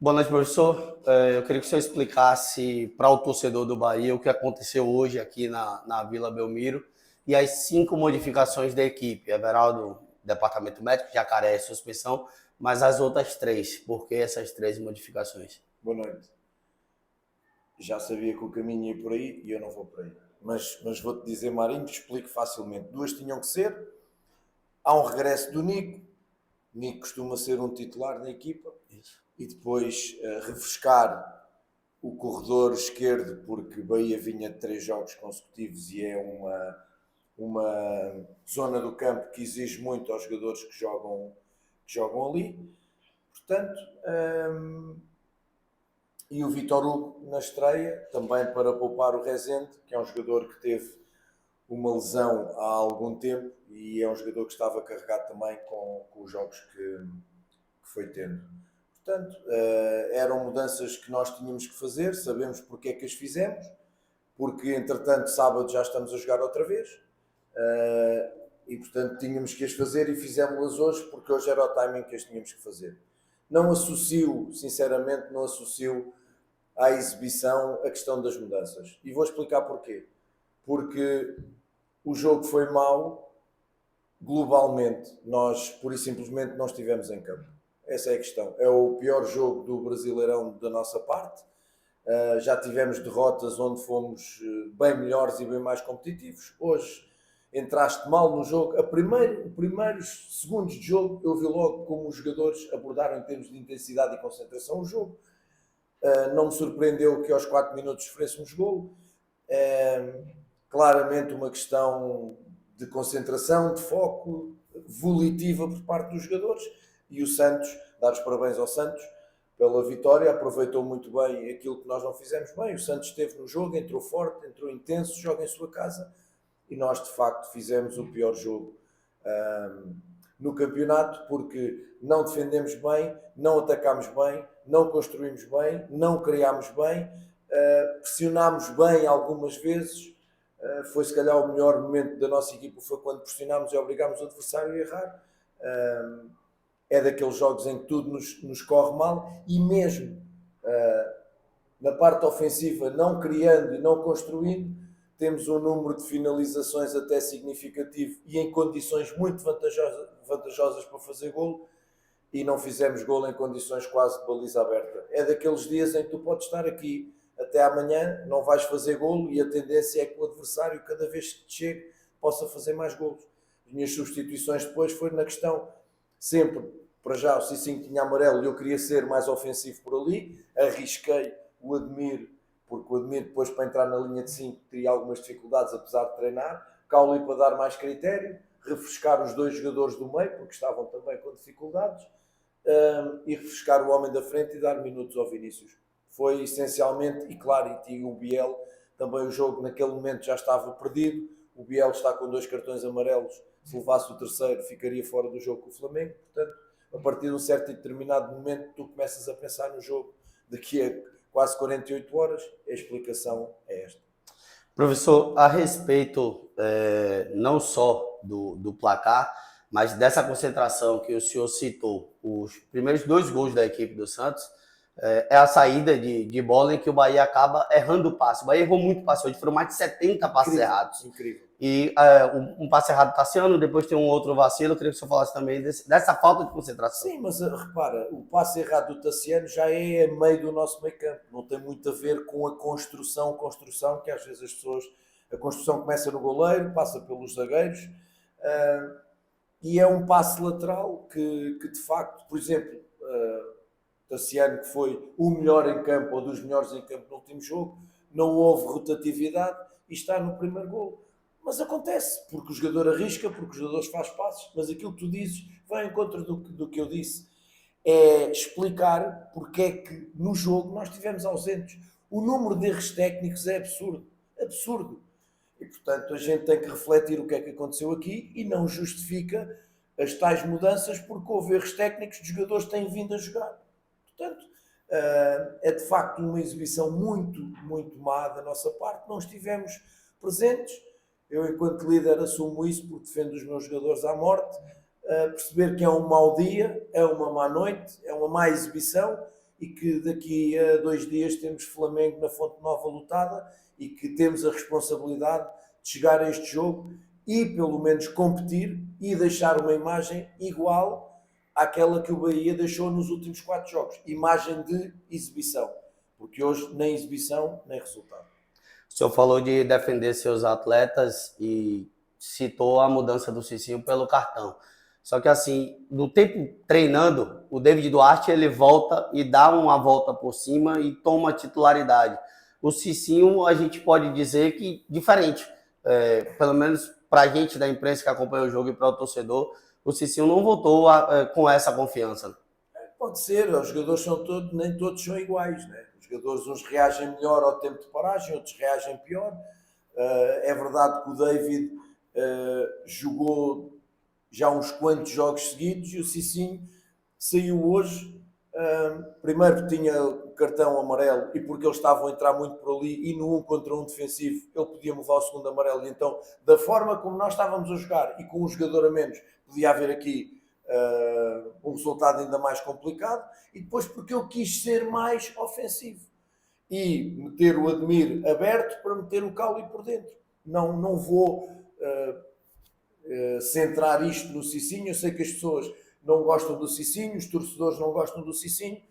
Boa noite, professor. Eu queria que o senhor explicasse para o torcedor do Bahia o que aconteceu hoje aqui na Vila Belmiro e as 5 modificações da equipe. Everaldo, departamento médico, Jacaré, suspensão, mas as outras 3. Por que essas 3 modificações? Boa noite. Já sabia que o caminho ia por aí e eu não vou por aí. Mas vou-te dizer, Marinho, que explico facilmente. 2 tinham que ser. Há um regresso do Nico. Nico costuma ser um titular na equipa. Isso. E depois refrescar o corredor esquerdo, porque Bahia vinha de 3 jogos consecutivos e é uma zona do campo que exige muito aos jogadores que jogam ali. Portanto, e o Vítor Hugo na estreia, também para poupar o Rezende, que é um jogador que teve uma lesão há algum tempo e é um jogador que estava carregado também com os jogos que foi tendo. Portanto, eram mudanças que nós tínhamos que fazer, sabemos porque é que as fizemos, porque entretanto sábado já estamos a jogar outra vez, e portanto tínhamos que as fazer e fizemos-las hoje porque hoje era o timing que as tínhamos que fazer. Não associo, sinceramente, não associo à exibição a questão das mudanças. E vou explicar porquê. Porque o jogo foi mau, globalmente, nós pura e simplesmente não estivemos em campo. Essa é a questão. É o pior jogo do Brasileirão da nossa parte. Já tivemos derrotas onde fomos bem melhores e bem mais competitivos. Hoje entraste mal no jogo. Primeiros segundos de jogo, eu vi logo como os jogadores abordaram em termos de intensidade e concentração o jogo. Não me surpreendeu que aos 4 minutos sofrêssemos golo. Claramente uma questão de concentração, de foco, volitiva por parte dos jogadores. E o Santos, dar os parabéns ao Santos pela vitória, aproveitou muito bem aquilo que nós não fizemos bem. O Santos esteve no jogo, entrou forte, entrou intenso, joga em sua casa e nós de facto fizemos o pior jogo no campeonato, porque não defendemos bem, não atacámos bem, não construímos bem, não criámos bem, pressionámos bem algumas vezes. Foi se calhar o melhor momento da nossa equipa, foi quando pressionámos e obrigámos o adversário a errar. É daqueles jogos em que tudo nos corre mal e mesmo na parte ofensiva, não criando e não construindo, temos um número de finalizações até significativo e em condições muito vantajosas para fazer golo, e não fizemos golo em condições quase de baliza aberta. É daqueles dias em que tu podes estar aqui até amanhã, não vais fazer golo e a tendência é que o adversário, cada vez que te chegue, possa fazer mais golos. As minhas substituições depois foram na questão, sempre, para já o Cicinho tinha amarelo e eu queria ser mais ofensivo por ali, arrisquei o Admir, porque o Admir depois para entrar na linha de 5 teria algumas dificuldades, apesar de treinar. Cauli para dar mais critério, refrescar os 2 jogadores do meio, porque estavam também com dificuldades, e refrescar o homem da frente e dar minutos ao Vinícius. Foi essencialmente, e claro, e tinha o Biel, também o jogo naquele momento já estava perdido, o Biel está com 2 cartões amarelos, se levasse o terceiro ficaria fora do jogo com o Flamengo, portanto, a partir de um certo e determinado momento tu começas a pensar no jogo daqui a quase 48 horas, a explicação é esta. Professor, a respeito não só do placar, mas dessa concentração que o senhor citou, os primeiros 2 gols da equipe do Santos, é a saída de bola em que o Bahia acaba errando o passe. O Bahia errou muito passe hoje, foram mais de 70 passes errados. Incrível. E um passe errado do Tassiano, depois tem um outro vacilo. Eu queria que o senhor falasse também dessa falta de concentração. Sim, mas repara, o passe errado do Tassiano já é a meio do nosso meio campo. Não tem muito a ver com a construção, que às vezes as pessoas... A construção começa no goleiro, passa pelos zagueiros, e é um passe lateral que de facto, por exemplo, Tassiano, que foi o melhor em campo, ou dos melhores em campo no último jogo, não houve rotatividade e está no primeiro golo. Mas acontece, porque o jogador arrisca, porque os jogadores fazem passos, mas aquilo que tu dizes vai em contra do que eu disse. É explicar porque é que no jogo nós estivemos ausentes. O número de erros técnicos é absurdo. Absurdo. E, portanto, a gente tem que refletir o que é que aconteceu aqui e não justifica as tais mudanças porque houve erros técnicos de jogadores que têm vindo a jogar. Portanto, é de facto uma exibição muito, muito má da nossa parte. Não estivemos presentes. Eu, enquanto líder, assumo isso porque defendo os meus jogadores à morte. Perceber que é um mau dia, é uma má noite, é uma má exibição e que daqui a 2 dias temos Flamengo na Fonte Nova lotada e que temos a responsabilidade de chegar a este jogo e pelo menos competir e deixar uma imagem igual àquela que o Bahia deixou nos últimos 4 jogos. Imagem de exibição. Porque hoje nem exibição, nem resultado. O senhor falou de defender seus atletas e citou a mudança do Cicinho pelo cartão. Só que assim, no tempo treinando, o David Duarte ele volta e dá uma volta por cima e toma titularidade. O Cicinho, a gente pode dizer que diferente. Pelo menos para a gente da imprensa que acompanha o jogo e para o torcedor, o Cicinho não voltou com essa confiança. Pode ser, os jogadores são todos, nem todos são iguais, né? Os jogadores uns reagem melhor ao tempo de paragem, outros reagem pior. É verdade que o David jogou já uns quantos jogos seguidos e o Cicinho saiu hoje, primeiro porque tinha o cartão amarelo e porque eles estavam a entrar muito por ali e no 1 contra 1 defensivo ele podia levar o segundo amarelo e então da forma como nós estávamos a jogar e com um jogador a menos podia haver aqui um resultado ainda mais complicado e depois porque eu quis ser mais ofensivo e meter o Ademir aberto para meter o Cauli por dentro. Não vou centrar isto no Cicinho. Eu sei que as pessoas não gostam do Cicinho, os torcedores não gostam do Cicinho,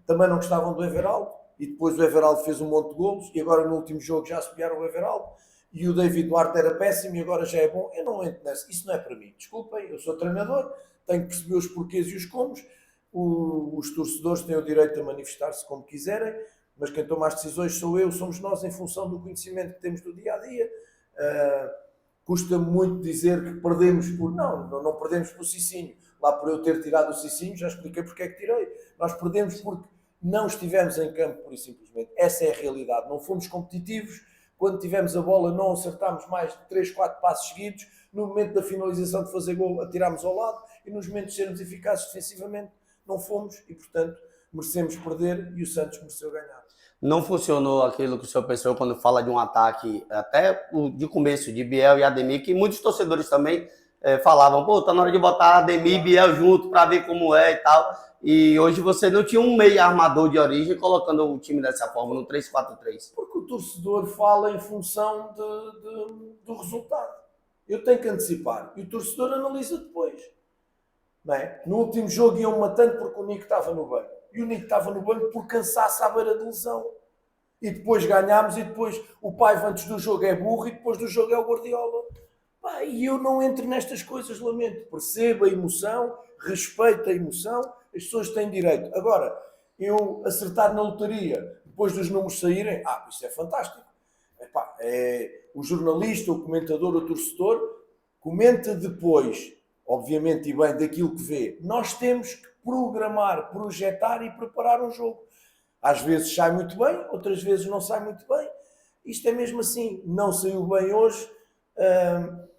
também não gostavam do Everaldo e depois o Everaldo fez um monte de golos e agora no último jogo já assobiaram o Everaldo e o David Duarte era péssimo e agora já é bom. Eu não entro nessa, isso não é para mim, desculpem, eu sou treinador, tenho que perceber os porquês e os comos. Os torcedores têm o direito a manifestar-se como quiserem, mas quem toma as decisões sou eu, somos nós em função do conhecimento que temos do dia-a-dia. Custa muito dizer que perdemos por... Não perdemos por Cicinho. Lá por eu ter tirado o Cicinho, já expliquei porque é que tirei. Nós perdemos porque não estivemos em campo, pura e simplesmente. Essa é a realidade. Não fomos competitivos. Quando tivemos a bola, não acertámos mais de 3, 4 passos seguidos. No momento da finalização de fazer gol, atirámos ao lado. E nos momentos de sermos eficazes defensivamente, não fomos. E, portanto, merecemos perder e o Santos mereceu ganhar. Não funcionou aquilo que o senhor pensou quando fala de um ataque, até de começo, de Biel e Ademir, que muitos torcedores também falavam, pô, tá na hora de botar Ademir e Biel junto para ver como é e tal. E hoje você não tinha um meio armador de origem colocando o time dessa forma, no 3-4-3. Porque o torcedor fala em função do resultado. Eu tenho que antecipar. E o torcedor analisa depois. Não é? No último jogo iam matando porque o Nico estava no banco. E o Nico estava no banco por cansaço à beira de lesão. E depois ganhámos e depois o Paiva antes do jogo é burro e depois do jogo é o Guardiola. E eu não entro nestas coisas, lamento. Percebo a emoção, respeito a emoção, as pessoas têm direito. Agora, eu acertar na lotaria, depois dos números saírem, isso é fantástico. O jornalista, o comentador, o torcedor, comenta depois, obviamente e bem, daquilo que vê. Nós temos que programar, projetar e preparar um jogo. Às vezes sai muito bem, outras vezes não sai muito bem. Isto é mesmo assim. Não saiu bem hoje.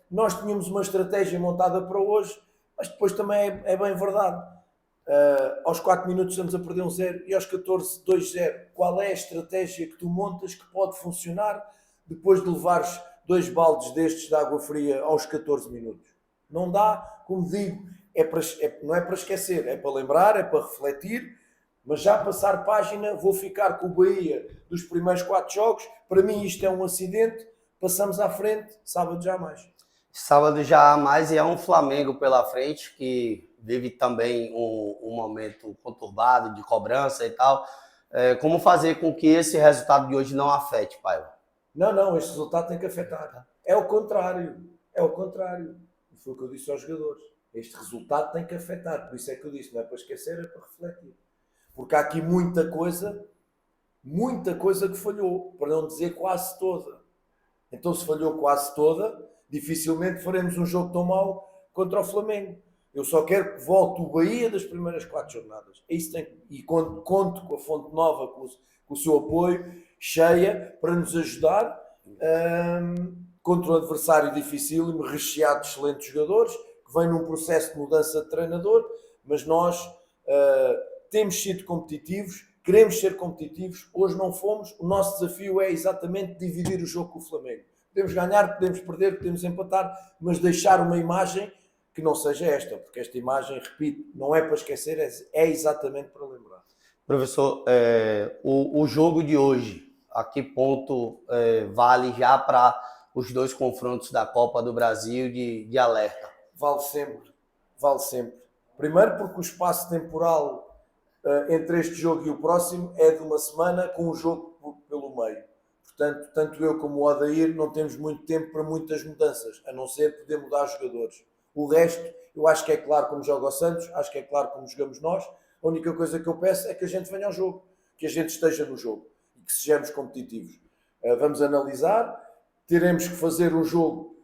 Nós tínhamos uma estratégia montada para hoje, mas depois também é bem verdade. Aos 4 minutos estamos a perder 1-0 e aos 14, 2-0. Qual é a estratégia que tu montas que pode funcionar depois de levares 2 baldes destes de água fria aos 14 minutos? Não dá, como digo, não é para esquecer, é para lembrar, é para refletir, mas já passar página, vou ficar com o Bahia dos primeiros 4 jogos. Para mim isto é um acidente, passamos à frente, sábado já há mais. Sábado já há mais e é um Flamengo pela frente que vive também um momento conturbado de cobrança e tal. Como fazer com que esse resultado de hoje não afete, pai? Não, este resultado tem que afetar. É o contrário. E foi o que eu disse aos jogadores. Este resultado tem que afetar. Por isso é que eu disse, não é para esquecer, é para refletir. Porque há aqui muita coisa que falhou, para não dizer quase toda. Então se falhou quase toda, dificilmente faremos um jogo tão mau contra o Flamengo. Eu só quero que volte o Bahia das primeiras 4 jornadas. E conto com a Fonte Nova, com o seu apoio, cheia, para nos ajudar contra um adversário dificílimo, recheado de excelentes jogadores, que vem num processo de mudança de treinador, mas nós temos sido competitivos, queremos ser competitivos, hoje não fomos, o nosso desafio é exatamente dividir o jogo com o Flamengo. Podemos ganhar, podemos perder, podemos empatar, mas deixar uma imagem que não seja esta, porque esta imagem, repito, não é para esquecer, é exatamente para lembrar. Professor, o jogo de hoje, a que ponto vale já para os dois confrontos da Copa do Brasil de alerta? Vale sempre, vale sempre. Primeiro porque o espaço temporal entre este jogo e o próximo é de uma semana com um jogo pelo meio. Portanto, tanto eu como o Odair não temos muito tempo para muitas mudanças, a não ser poder mudar jogadores. O resto, eu acho que é claro como joga o Santos, acho que é claro como jogamos nós. A única coisa que eu peço é que a gente venha ao jogo, que a gente esteja no jogo e que sejamos competitivos. Vamos analisar, teremos que fazer um jogo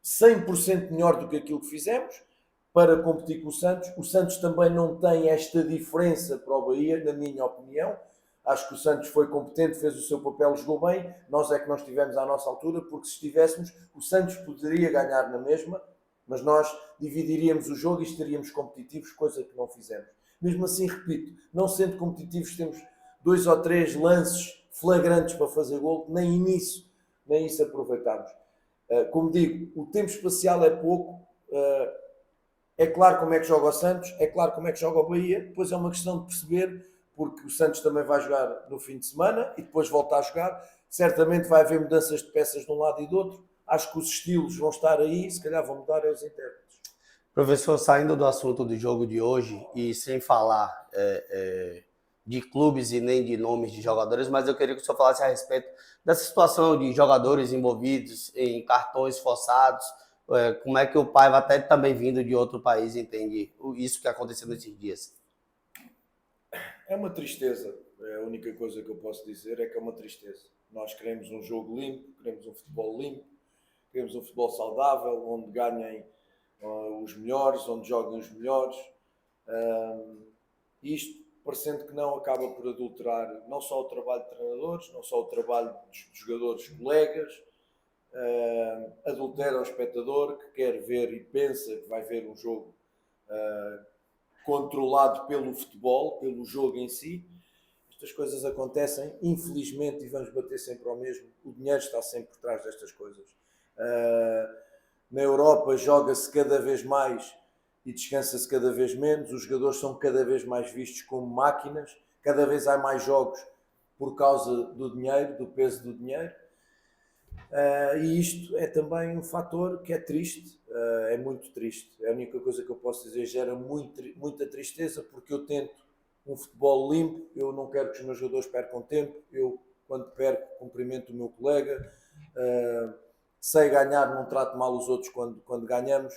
100% melhor do que aquilo que fizemos para competir com o Santos. O Santos também não tem esta diferença para o Bahia, na minha opinião. Acho que o Santos foi competente, fez o seu papel, jogou bem. Nós é que não estivemos à nossa altura, porque se estivéssemos, o Santos poderia ganhar na mesma, mas nós dividiríamos o jogo e estaríamos competitivos, coisa que não fizemos. Mesmo assim, repito, não sendo competitivos, temos 2 ou 3 lances flagrantes para fazer gol, nem isso aproveitámos. Como digo, o tempo espacial é pouco. É claro como é que joga o Santos, é claro como é que joga o Bahia, depois é uma questão de perceber, porque o Santos também vai jogar no fim de semana e depois volta a jogar. Certamente vai haver mudanças de peças de um lado e do outro. Acho que os estilos vão estar aí, se calhar vão mudar os intérpretes. Professor, saindo do assunto do jogo de hoje e sem falar de clubes e nem de nomes de jogadores, mas eu queria que o senhor falasse a respeito dessa situação de jogadores envolvidos em cartões forçados. Como é que o Paiva, até também vindo de outro país, entende isso que aconteceu nesses dias? É uma tristeza. A única coisa que eu posso dizer é que é uma tristeza. Nós queremos um jogo limpo, queremos um futebol limpo, queremos um futebol saudável, onde ganhem os melhores, onde joguem os melhores. Isto, parecendo que não, acaba por adulterar não só o trabalho de treinadores, não só o trabalho de jogadores colegas, adultera o espectador que quer ver e pensa que vai ver um jogo controlado pelo futebol, pelo jogo em si. Estas coisas acontecem, infelizmente, e vamos bater sempre ao mesmo. O dinheiro está sempre por trás destas coisas. Na Europa joga-se cada vez mais e descansa-se cada vez menos. Os jogadores são cada vez mais vistos como máquinas. Cada vez há mais jogos por causa do dinheiro, do peso do dinheiro. E isto é também um fator que é triste, é muito triste. A única coisa que eu posso dizer, gera muita tristeza, porque eu tento um futebol limpo, eu não quero que os meus jogadores percam tempo, eu quando perco cumprimento o meu colega, sei ganhar, não trato mal os outros quando ganhamos,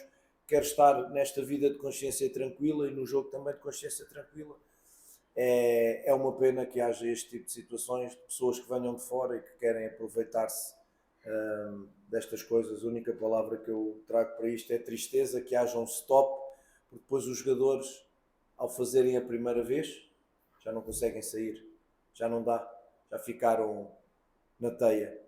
quero estar nesta vida de consciência tranquila e no jogo também de consciência tranquila. É uma pena que haja este tipo de situações, de pessoas que venham de fora e que querem aproveitar-se destas coisas. A única palavra que eu trago para isto é tristeza, que haja um stop, porque depois os jogadores, ao fazerem a primeira vez, já não conseguem sair, já não dá, já ficaram na teia.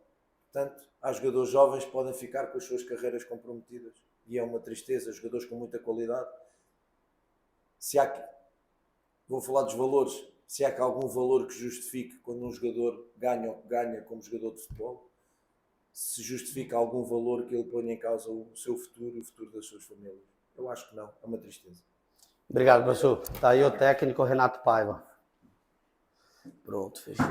Portanto, há jogadores jovens que podem ficar com as suas carreiras comprometidas e é uma tristeza. Jogadores com muita qualidade. Vou falar dos valores, se há algum valor que justifique quando um jogador ganha ou ganha como jogador de futebol, se justifica algum valor que ele ponha em causa o seu futuro e o futuro das suas famílias. Eu acho que não, é uma tristeza. Obrigado, professor. Está aí o técnico Renato Paiva. Pronto, fechou.